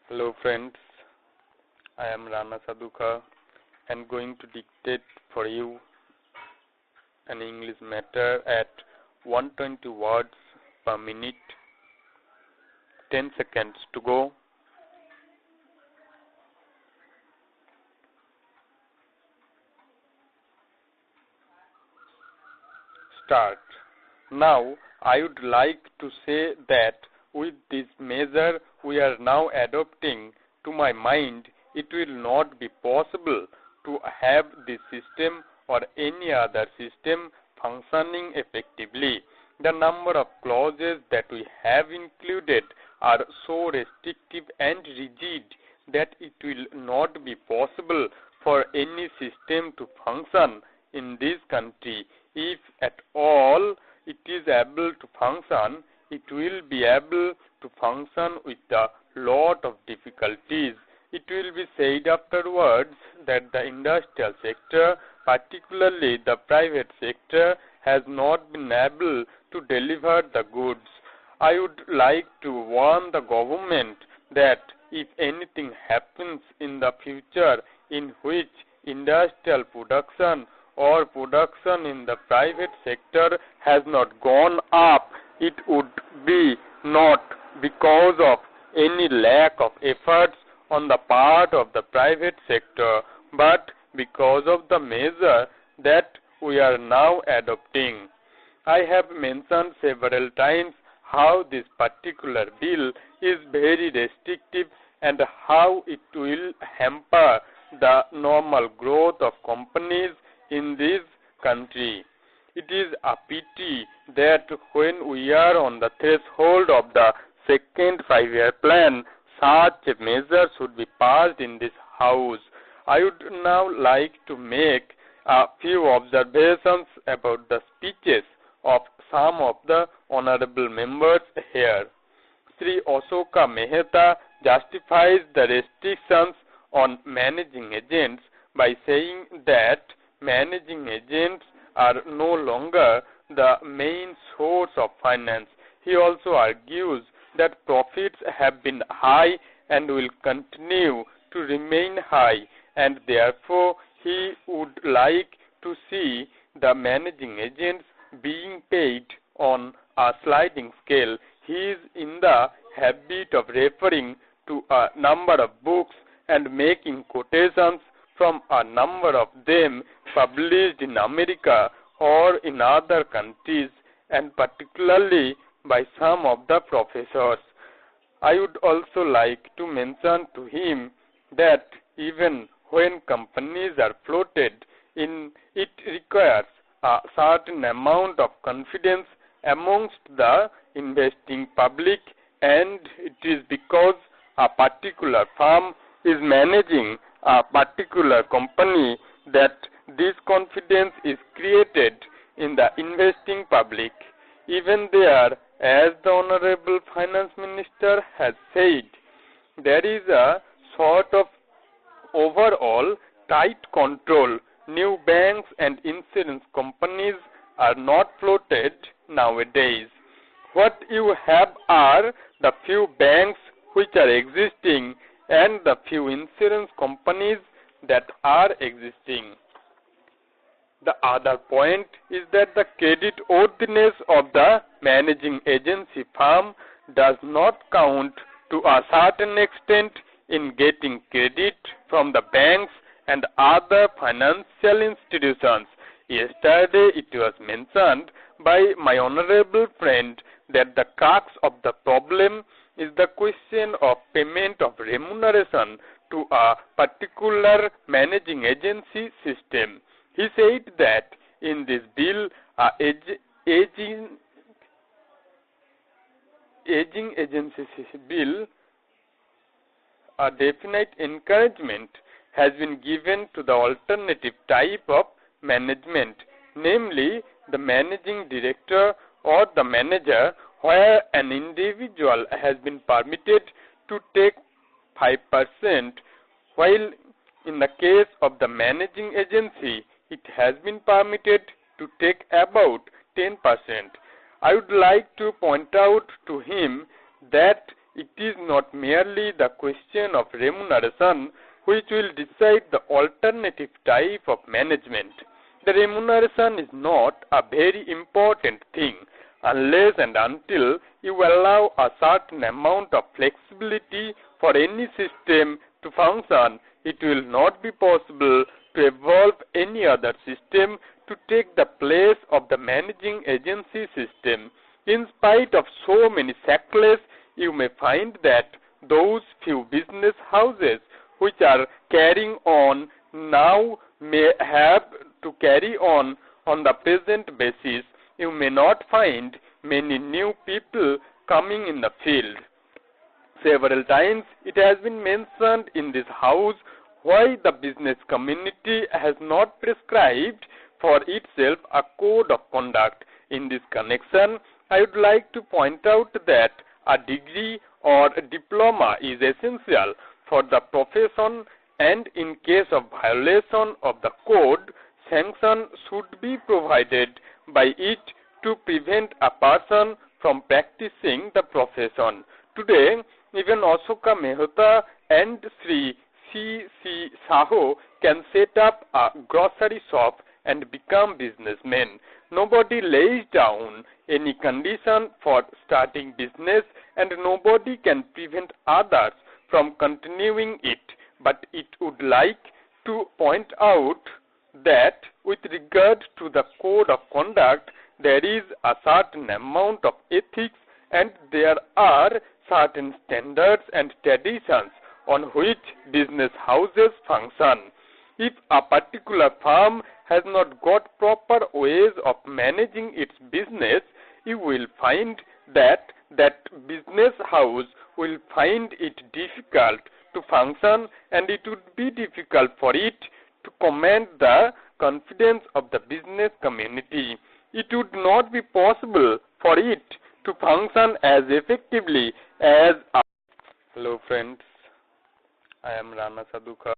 Hello friends, I am Rana Sadhuka and going to dictate for you an English matter at 120 words per minute. 10 seconds to go. Start. Now I would like to say that with this measure we are now adopting, to my mind, it will not be possible to have this system or any other system functioning effectively. The number of clauses that we have included are so restrictive and rigid that it will not be possible for any system to function in this country. If at all it is able to function, it will be able to function with a lot of difficulties. It will be said afterwards that the industrial sector, particularly the private sector, has not been able to deliver the goods. I would like to warn the government that if anything happens in the future in which industrial production or production in the private sector has not gone up, it would be not because of any lack of efforts on the part of the private sector, but because of the measure that we are now adopting. I have mentioned several times how this particular bill is very restrictive and how it will hamper the normal growth of companies in this country. It is a pity that when we are on the threshold of the second 5-year plan, such a measure should be passed in this House. I would now like to make a few observations about the speeches of some of the honorable members here. Sri Ashoka Mehta justifies the restrictions on managing agents by saying that managing agents are no longer the main source of finance. He also argues that profits have been high and will continue to remain high, and therefore he would like to see the managing agents being paid on a sliding scale. He is in the habit of referring to a number of books and making quotations from a number of them published in America or in other countries, and particularly by some of the professors. I would also like to mention to him that even when companies are floated in, it requires a certain amount of confidence amongst the investing public, and it is because a particular firm is managing a particular company that this confidence is created in the investing public. Even there, as the Honorable Finance Minister has said, there is a sort of overall tight control. New banks and insurance companies are not floated nowadays. What you have are the few banks which are existing and the few insurance companies that are existing. The other point is that the credit worthiness of the managing agency firm does not count to a certain extent in getting credit from the banks and other financial institutions. Yesterday it was mentioned by my honorable friend that the crux of the problem is the question of payment of remuneration to a particular managing agency system. He said that in this bill, aging agency bill, a definite encouragement has been given to the alternative type of management, namely the managing director or the manager, where an individual has been permitted to take 5%, while in the case of the managing agency, it has been permitted to take about 10%. I would like to point out to him that it is not merely the question of remuneration which will decide the alternative type of management. The remuneration is not a very important thing unless and until you allow a certain amount of flexibility for any system to function. It will not be possible to evolve any other system to take the place of the managing agency system. In spite of so many shackles, you may find that those few business houses which are carrying on now may have to carry on the present basis. You may not find many new people coming in the field. Several times it has been mentioned in this house why the business community has not prescribed for itself a code of conduct. In this connection, I would like to point out that a degree or a diploma is essential for the profession, and in case of violation of the code, sanction should be provided by it to prevent a person from practicing the profession. Today, even Ashoka Mehta and Sri C.C. Saho can set up a grocery shop and become businessmen. Nobody lays down any condition for starting business, and nobody can prevent others from continuing it. But it would like to point out that with regard to the code of conduct, there is a certain amount of ethics and there are certain standards and traditions on which business houses function. If a particular firm has not got proper ways of managing its business, you will find that business house will find it difficult to function, and it would be difficult for it to command the confidence of the business community. It would not be possible for it to function as effectively as Hello friends, I am Rana Sadhuka.